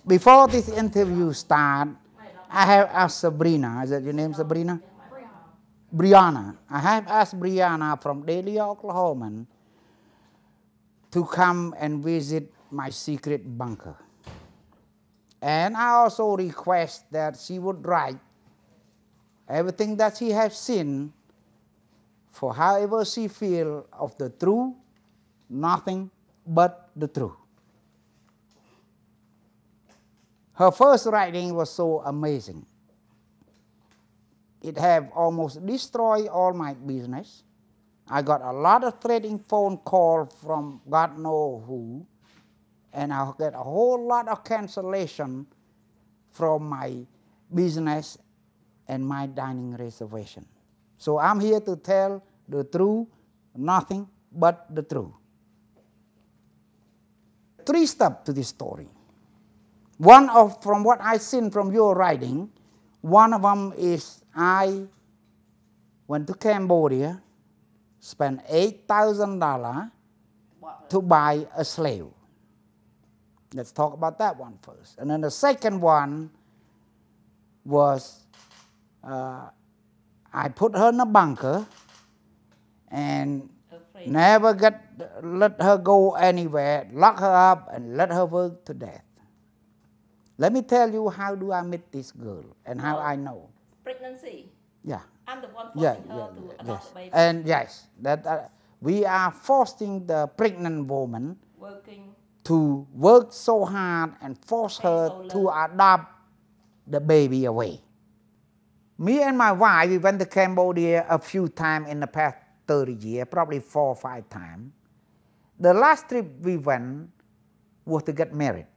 Before this interview start, I have asked Sabrina. Is that your name, Sabrina? Brianna. I have asked Brianna from Dahlia, Oklahoma, to come and visit my secret bunker. And I also request that she would write everything that she has seen, for however she feel of the truth, nothing but the truth. Her first writing was so amazing. It have almost destroyed all my business. I got a lot of threatening phone calls from God knows who, and I got a whole lot of cancellation from my business and my dining reservation. So I'm here to tell the truth, nothing but the truth. 3 steps to this story. From what I seen from your writing, one of them is I went to Cambodia, spent $8,000 to buy a slave. Let's talk about that one first. And then the second one was I put her in a bunker and never let her go anywhere, lock her up and let her work to death. Let me tell you how do I meet this girl and how I know. Pregnancy. Yeah. I'm the one forcing her to adopt a baby. And yes, that we are forcing the pregnant woman to work so hard and force her to adopt the baby away. Me and my wife, we went to Cambodia a few times in the past 30 years, probably 4 or 5 times. The last trip we went was to get married.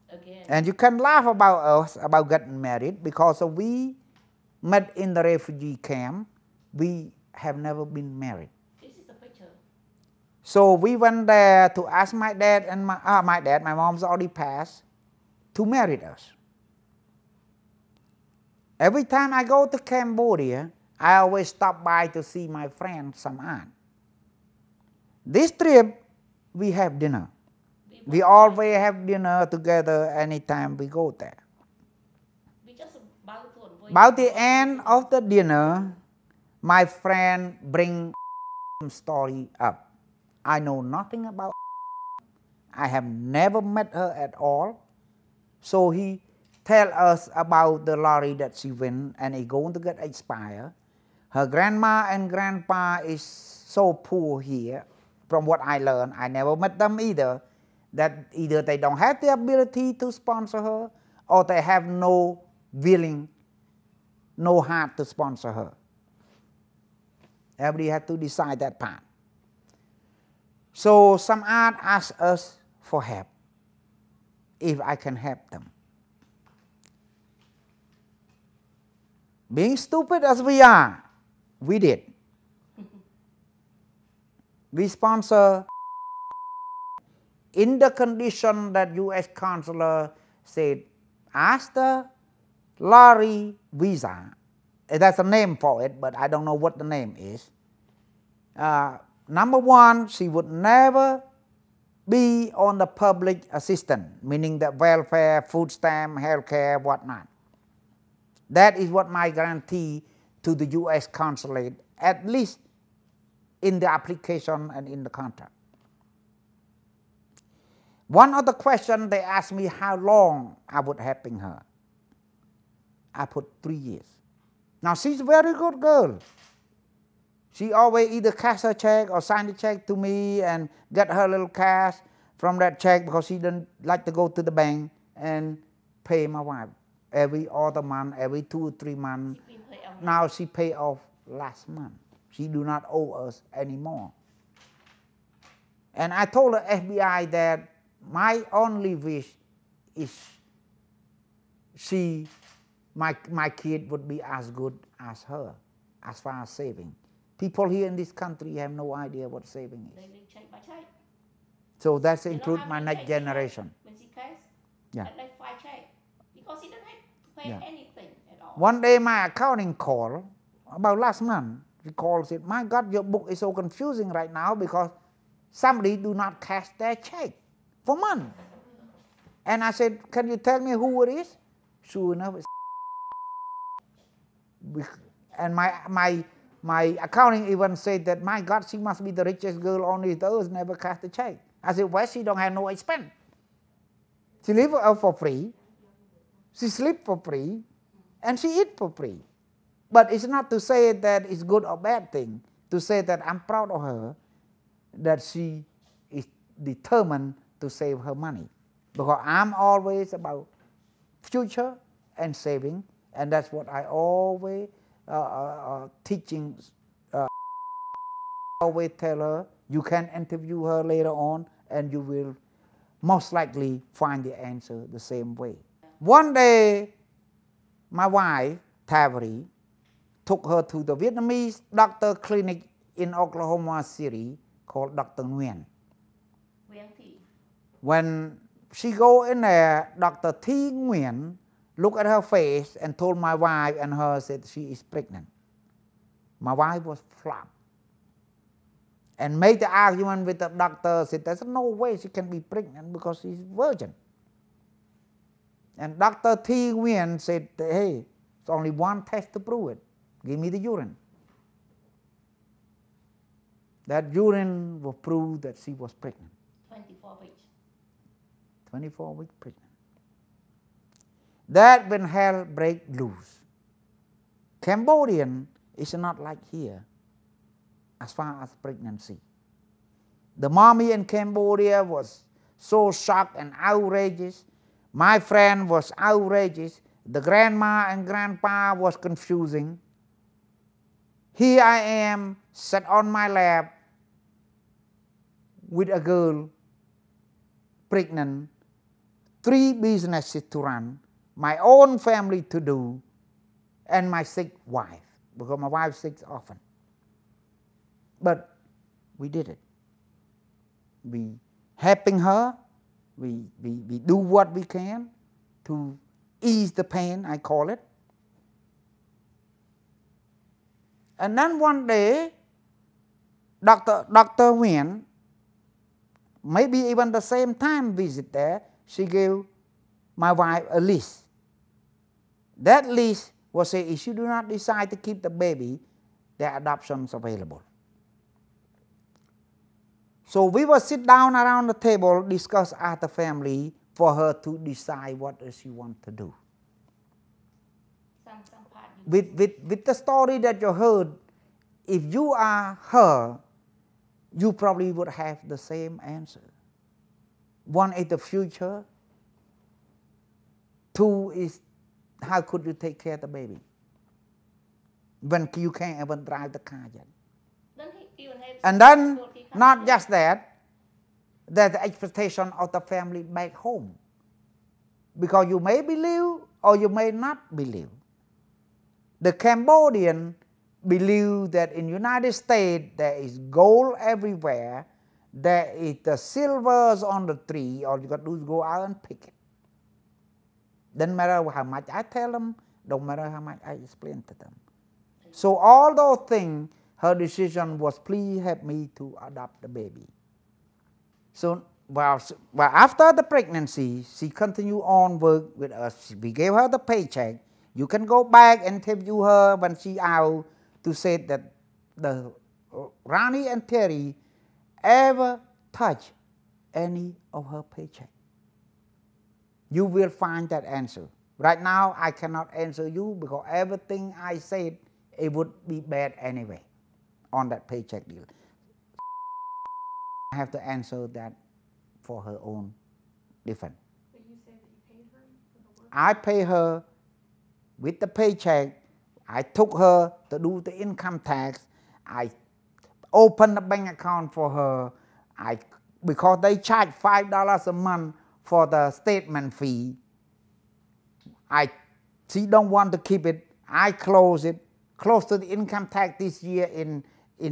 Again. And you can laugh about us about getting married because we met in the refugee camp. We have never been married. This is the picture. So we went there to ask my dad and my mom's already passed, to marry us. Every time I go to Cambodia, I always stop by to see my friend Samad. This trip, we have dinner. We always have dinner together anytime we go there. About the end of the dinner, my friend bring story up. I know nothing about. I have never met her at all. So he tell us about the lottery that she win and he going to get expired. Her grandma and grandpa is so poor here. From what I learned, I never met them either. That either they don't have the ability to sponsor her or they have no heart to sponsor her. Everybody had to decide that part. So Samad asked us for help, if I can help them. Being stupid as we are, we did. We sponsor in the condition that U.S. consular said, ask the lottery visa. That's a name for it, but I don't know what the name is. Number one, she would never be on the public assistance, meaning the welfare, food stamp, health care, whatnot. That is what my guarantee to the U.S. consulate, at least in the application and in the contract. One of the questions they asked me how long I would helping her. I put 3 years. Now she's a very good girl. She always either cash a check or sign a check to me and get her little cash from that check because she didn't like to go to the bank and pay my wife every other month, every 2 or 3 months. Now she paid off last month. She do not owe us anymore. And I told the FBI that my only wish is my kid would be as good as her, as far as saving. People here in this country have no idea what saving is. They live check by check. So that's include my next generation. When she cash, yeah. Like 5 check, because she didn't have to pay anything at all. One day my accounting called, about last month, he called said, my God, your book is so confusing right now because somebody do not cash their check for months. And I said, can you tell me who it is? Sure enough, it's and my accounting even said that, my God, she must be the richest girl on this earth, never cast a check. I said, well, she don't have no expense. She live for free, she sleep for free, and she eat for free. But it's not to say that it's good or bad thing, to say that I'm proud of her, that she is determined to save her money. Because I'm always about future and saving, and that's what I always teaching. Always tell her, you can interview her later on, and you will most likely find the answer the same way. One day, my wife, Taveri, took her to the Vietnamese doctor clinic in Oklahoma City called Dr. Nguyen. When she go in there, Dr. T. Nguyen looked at her face and told my wife and her, said she is pregnant. My wife was floored and made the argument with the doctor, said there's no way she can be pregnant because she's virgin. And Dr. T. Nguyen said, hey, it's only one test to prove it. Give me the urine. That urine will prove that she was pregnant. 24 weeks. 24 weeks pregnant. That when hell break loose. Cambodian is not like here as far as pregnancy. The mommy in Cambodia was so shocked and outrageous. My friend was outrageous. The grandma and grandpa was confusing. Here I am, sat on my lap with a girl, pregnant, 3 businesses to run, my own family to do, and my sick wife, because my wife sick often. But we did it. We helping her, we do what we can to ease the pain, I call it. And then one day, Dr. Nguyen, maybe even the same time visit there, she gave my wife a list. That list was say, if you do not decide to keep the baby, there are adoptions available. So we will sit down around the table, discuss as a family for her to decide what she wants to do. With the story that you heard, if you are her, you probably would have the same answer. 1 is the future. 2 is how could you take care of the baby when you can't even drive the car yet. And then, not just that, there's the expectation of the family back home. Because you may believe or you may not believe. The Cambodian believe that in United States there is gold everywhere, there is the silvers on the tree, all you got to do is go out and pick it. Doesn't matter how much I tell them, don't matter how much I explain to them. So all those things, her decision was, please help me to adopt the baby. So well, after the pregnancy, she continued on work with us. We gave her the paycheck. You can go back and interview her when she out to say that the Ronnie and Terry ever touch any of her paycheck. You will find that answer. Right now, I cannot answer you because everything I said, it would be bad anyway on that paycheck deal. I have to answer that for her own different. But you said that you paid her for the work? I pay her with the paycheck. I took her to do the income tax. I opened a bank account for her. Because they charge $5 a month for the statement fee. She don't want to keep it. I close it. Close to the income tax this year in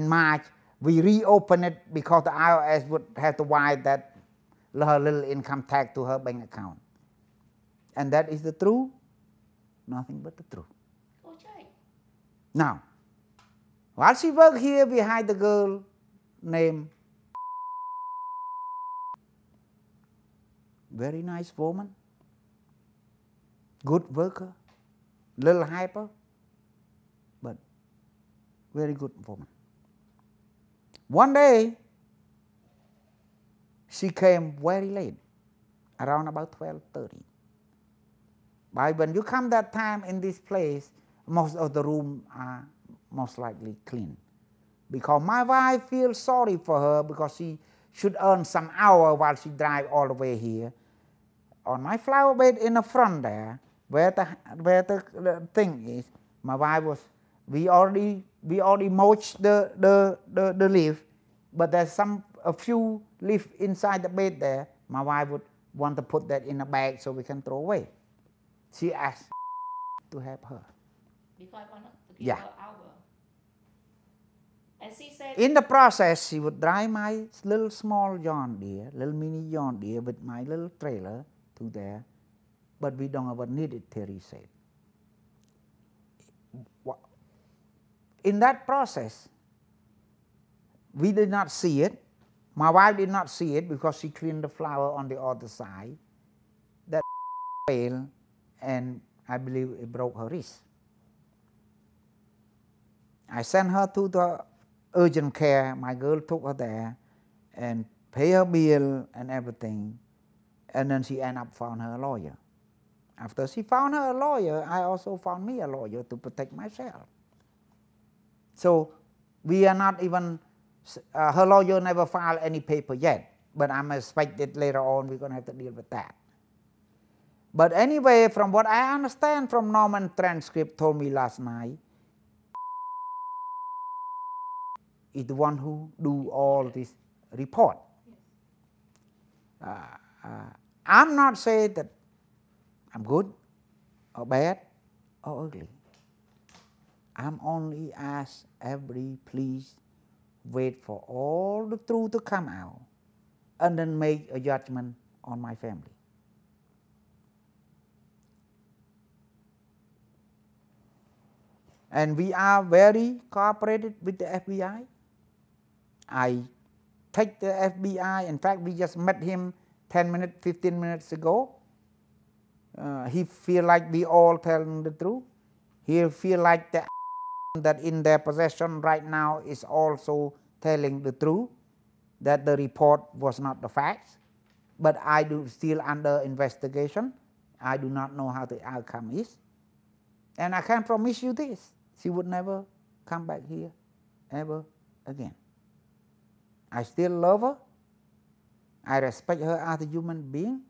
March. We reopen it because the IRS would have to wire that her little income tax to her bank account. And that is the truth. Nothing but the truth. Okay. Now, while she worked here behind the girl named, very nice woman, good worker, little hyper, but very good woman. One day, she came very late, around about 12:30. But when you come that time in this place, most of the rooms are most likely clean. Because my wife feels sorry for her because she should earn some hour while she drive all the way here. On my flower bed in the front there, where the thing is, my wife was, we already mulched the leaf, but there's a few leaves inside the bed there. My wife would want to put that in a bag so we can throw away. She asked to help her. Because I wanted to give her hour. And she said, in the process, she would drive my little small John Deere, little mini John Deere with my little trailer to there, but we don't ever need it, Terry said. In that process, we did not see it. My wife did not see it because she cleaned the flower on the other side. That failed, and I believe it broke her wrist. I sent her to the urgent care. My girl took her there and paid her bill and everything. And then she ended up found her a lawyer. After she found her a lawyer, I also found me a lawyer to protect myself. So we are not even, her lawyer never filed any paper yet, but I'm expected later on we're going to have to deal with that. But anyway, from what I understand from Norman transcript told me last night, is the one who do all this report. I'm not saying that I'm good or bad or ugly. I'm only asked every please wait for all the truth to come out and then make a judgment on my family. And we are very cooperated with the FBI. I take the FBI, in fact we just met him 10 minutes, 15 minutes ago. He feel like we all telling the truth. He feel like that in their possession right now is also telling the truth, that the report was not the facts. But I do still under investigation. I do not know how the outcome is. And I can promise you this, she would never come back here ever again. I still love her. I respect her as a human being.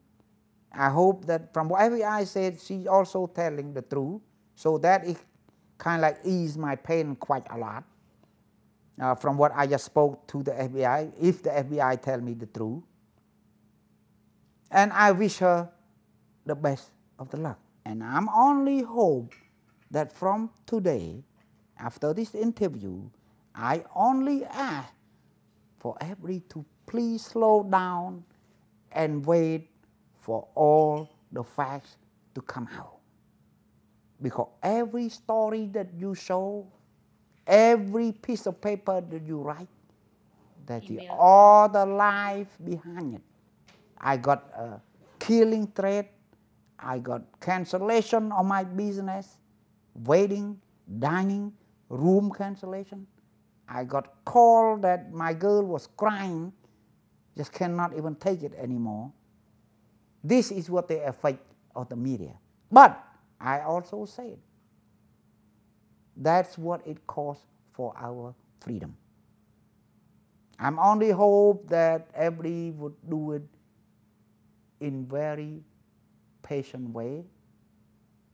I hope that from whatever I said, she's also telling the truth, so that it kind of like ease my pain quite a lot from what I just spoke to the FBI, if the FBI tell me the truth. And I wish her the best of the luck. And I'm only hope that from today, after this interview, I only ask for everybody to please slow down and wait for all the facts to come out. Because every story that you show, every piece of paper that you write, that the other life behind it. I got a killing threat, I got cancellation of my business, waiting, dining, room cancellation. I got call that my girl was crying, just cannot even take it anymore. This is what the effect of the media. But I also said, that's what it costs for our freedom. I'm only hope that everybody would do it in very patient way,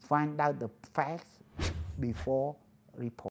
find out the facts before report.